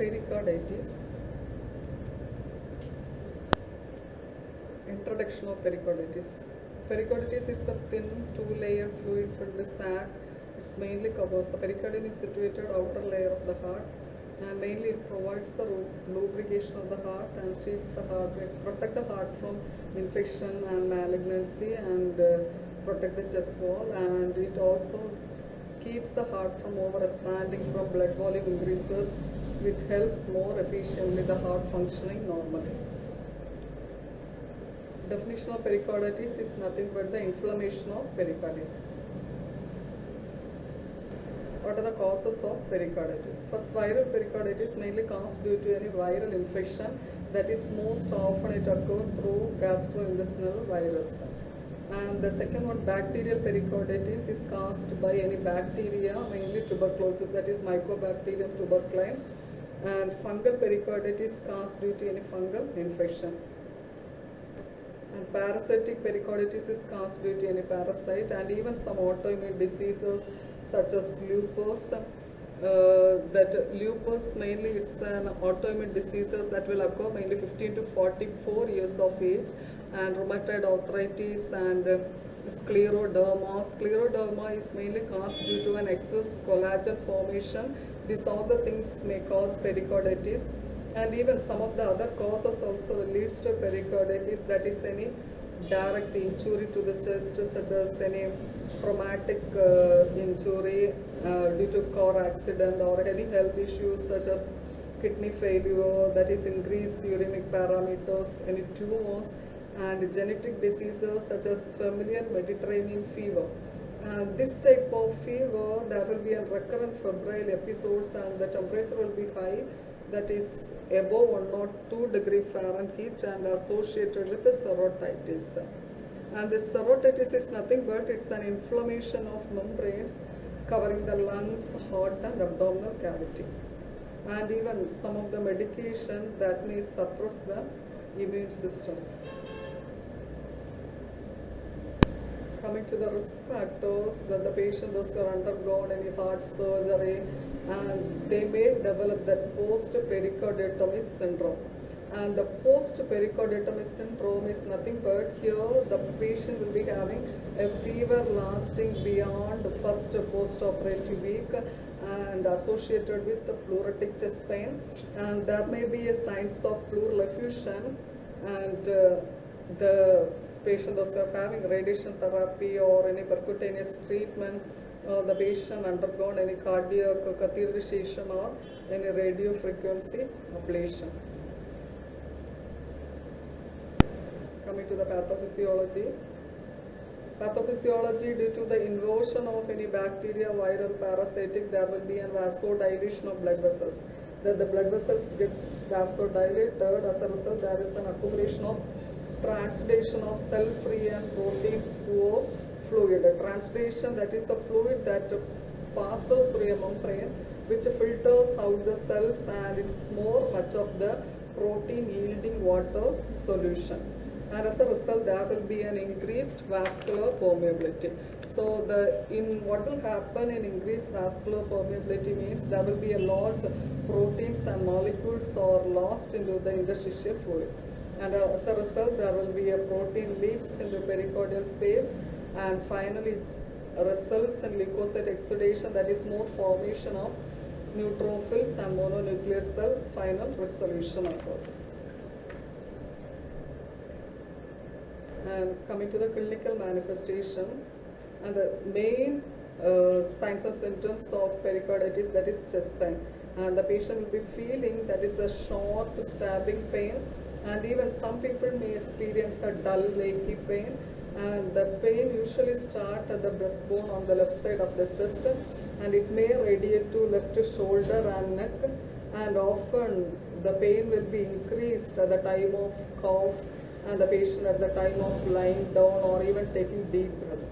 Pericarditis. Introduction of pericarditis. Pericarditis is a thin, two-layered fluid-filled sac. It mainly covers the pericardium is situated outer layer of the heart, and mainly it provides the lubrication of the heart and shields the heart, protect the heart from infection and malignancy, and protect the chest wall, and it also keeps the heart from over expanding from blood volume increases, which helps more efficiently the heart functioning normally. Definition of pericarditis is nothing but the inflammation of pericardium. What are the causes of pericarditis? First, viral pericarditis mainly caused due to any viral infection, that is most often it occurs through gastrointestinal virus. And the second one, bacterial pericarditis, is caused by any bacteria, mainly tuberculosis, that is Mycobacterium tuberculin. And fungal pericarditis caused due to any fungal infection. And parasitic pericarditis is caused due to any parasite, and even some autoimmune diseases such as lupus. That lupus mainly it's an autoimmune diseases that will occur mainly 15 to 44 years of age, and rheumatoid arthritis and scleroderma. Scleroderma is mainly caused due to an excess collagen formation. These all the things may cause pericarditis. And even some of the other causes also leads to pericarditis, that is any direct injury to the chest, such as any traumatic injury due to car accident, or any health issues such as kidney failure, that is increased uremic parameters, any tumors, and genetic diseases such as familial Mediterranean fever. And this type of fever, there will be a recurrent febrile episodes, and the temperature will be high, that is above 102 degrees Fahrenheit, and associated with the serotitis. And this serotitis is nothing but it's an inflammation of membranes covering the lungs, heart, and abdominal cavity. And even some of the medication that may suppress the immune system. Coming to the risk factors, that the patient those who are undergone any heart surgery, and they may develop that post-pericarditis syndrome. And the post-pericarditis syndrome is nothing but here the patient will be having a fever lasting beyond the first post-operative week, and associated with the pleuritic chest pain, and there may be a signs of pleural effusion, and the patient those are having radiation therapy or any percutaneous treatment, the patient undergone any cardiac catheterization or any radio frequency ablation. Coming to the pathophysiology. Pathophysiology, due to the invasion of any bacteria, viral, parasitic, there will be a vasodilation of blood vessels. That the blood vessels gets vasodilated, as a result there is an accumulation of transudation of cell-free and protein-poor fluid. A transudation, that is a fluid that passes through a membrane which filters out the cells, and it's much of the protein yielding water solution. And as a result there will be an increased vascular permeability. So what will happen in increased vascular permeability means there will be a large proteins and molecules are lost into the interstitial fluid. And as a result there will be a protein leaks into pericardial space, and finally it results in leukocyte exudation, that is more formation of neutrophils and mononuclear cells, final resolution occurs. And coming to the clinical manifestation, and the main signs and symptoms of pericarditis, that is chest pain, and the patient will be feeling that is a sharp stabbing pain, and even some people may experience a dull achy pain, and the pain usually starts at the breastbone on the left side of the chest, and it may radiate to left shoulder and neck, and often the pain will be increased at the time of cough, and the patient at the time of lying down or even taking deep breath.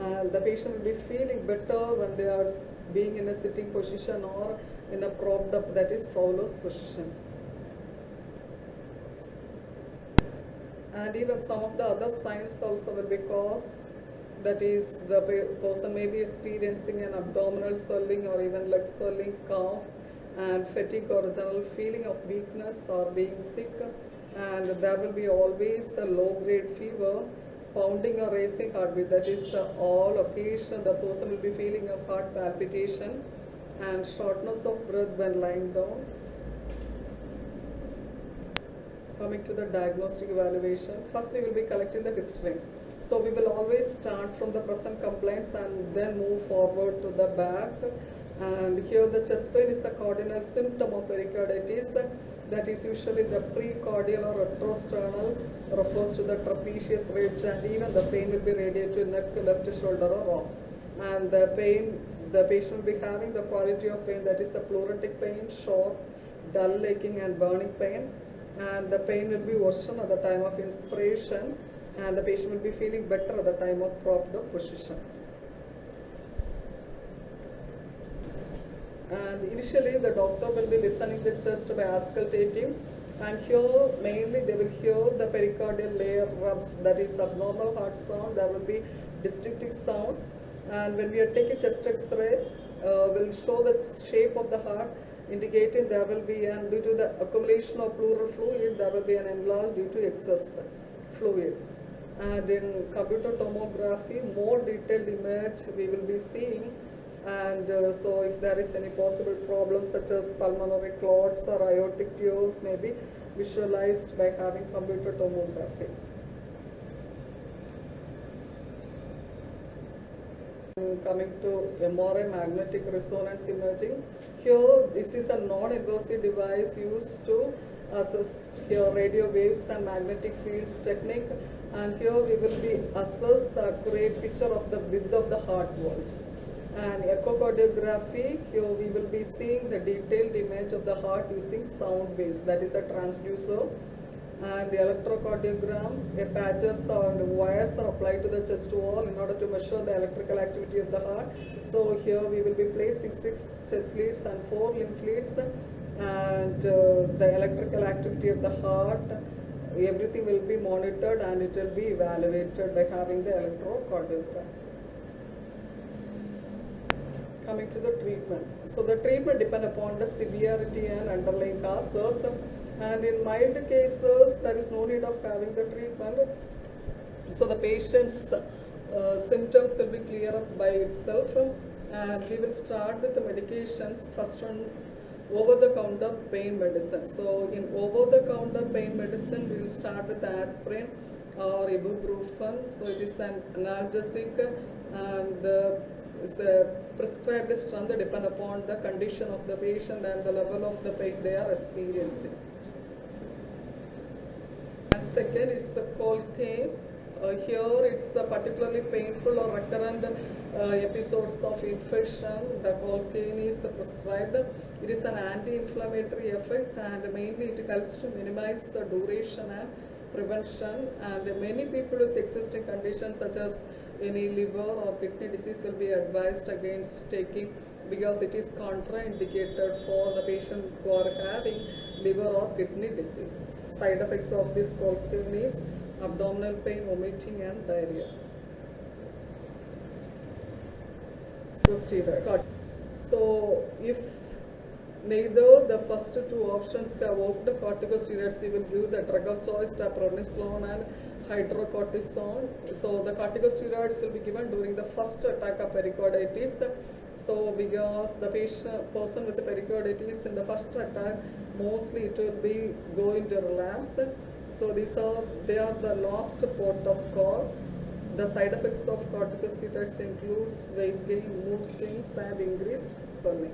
And the patient will be feeling better when they are being in a sitting position or in a propped up, that is Fowler's position. And even some of the other signs also will be caused, that is the person may be experiencing an abdominal swelling or even leg swelling, cough, and fatigue or general feeling of weakness or being sick, and there will be always a low grade fever, pounding or racing heartbeat, that is all occasion the person will be feeling of heart palpitation and shortness of breath when lying down. Coming to the diagnostic evaluation, first we will be collecting the history. So we will always start from the present complaints and then move forward to the back. And here the chest pain is the cardinal symptom of pericarditis. That is usually the precordial or retrosternal, refers to the trapezius ridge, and even the pain will be radiated to neck, left shoulder or arm. And the patient will be having the quality of pain, that is a pleuritic pain, sharp, dull aching and burning pain. And the pain will be worsened at the time of inspiration, and the patient will be feeling better at the time of propped up position. And initially the doctor will be listening the chest by auscultating, and here mainly they will hear the pericardial layer rubs, that is abnormal heart sound. There will be distinctive sound, and when we are taking chest x-ray, will show the shape of the heart, indicating there will be, and due to the accumulation of pleural fluid, there will be an enlarged due to excess fluid. And in computer tomography, more detailed image we will be seeing, and so if there is any possible problems such as pulmonary clots or aortic tears may be visualized by having computer tomography. Coming to MRI, magnetic resonance imaging, here this is a non-invasive device used to assess here radio waves and magnetic fields technique, and here we will be assess the accurate picture of the width of the heart walls. And echocardiography, here we will be seeing the detailed image of the heart using sound waves, that is a transducer. And the electrocardiogram, patches and wires are applied to the chest wall in order to measure the electrical activity of the heart. So here we will be placing 6 chest leads and 4 lymph leads, and the electrical activity of the heart, everything will be monitored and it will be evaluated by having the electrocardiogram. Coming to the treatment. So the treatment depends upon the severity and underlying causes. And in mild cases, there is no need of having the treatment. So the patient's symptoms will be clear up by itself. And we will start with the medications. First one, over-the-counter pain medicine. So in over-the-counter pain medicine, we will start with aspirin or ibuprofen. So it is an analgesic, and is prescribed strength depend upon the condition of the patient and the level of the pain they are experiencing. And second is Colcaine. Here it's particularly painful or recurrent episodes of infection. The Colcaine is prescribed. It is an anti-inflammatory effect, and mainly it helps to minimize the duration and prevention. And many people with existing conditions such as any liver or kidney disease will be advised against taking, because it is contraindicated for the patient who are having liver or kidney disease. Side effects of this Colcaine is abdominal pain, vomiting and diarrhea. Steroids. So if neither the first two options have worked, the corticosteroids, we will give the drug of choice, prednisolone and hydrocortisone. So the corticosteroids will be given during the first attack of pericarditis. So because the person with the pericarditis in the first attack, mostly it will be going to relapse. So they are the last port of call. The side effects of corticosteroids includes weight gain, mood swings and increased swelling.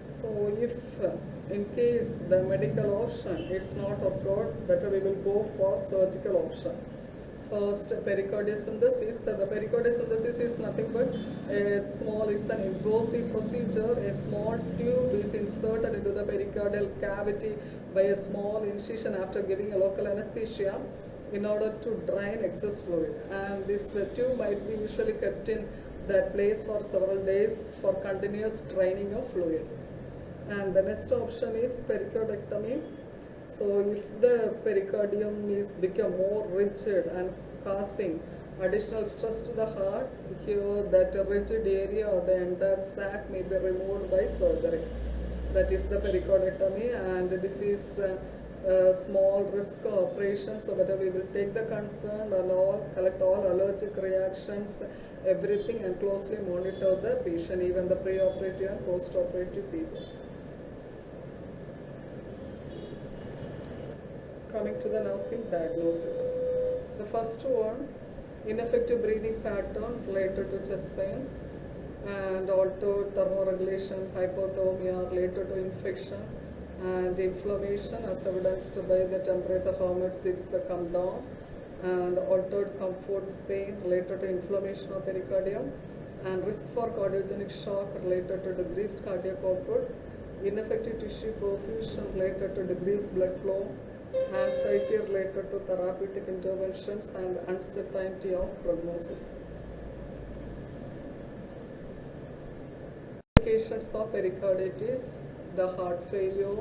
So if in case the medical option it's not occurred, better we will go for surgical option. First, pericardiocentesis. The pericardiocentesis is nothing but it's an invasive procedure. A small tube is inserted into the pericardial cavity by a small incision after giving a local anesthesia in order to drain excess fluid. And this tube might be usually kept in that place for several days for continuous draining of fluid. And the next option is pericardectomy. So if the pericardium is become more rigid and causing Additional stress to the heart, here that rigid area or the entire sac may be removed by surgery. That is the pericardiectomy, and this is a small risk operation, so that we will take the concern and all, collect all allergic reactions, everything, and closely monitor the patient, even the pre-operative and post-operative period. Coming to the nursing diagnosis. The first one, ineffective breathing pattern related to chest pain, and altered thermoregulation, hypothermia related to infection, and inflammation as evidenced by the temperature, how much it's come down, and altered comfort pain related to inflammation of pericardium, and risk for cardiogenic shock related to decreased cardiac output, ineffective tissue perfusion related to decreased blood flow, anxiety related to therapeutic interventions, and uncertainty of prognosis. Complications of pericarditis, the heart failure,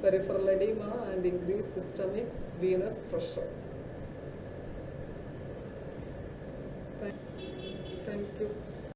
peripheral edema, and increased systemic venous pressure. Thank you.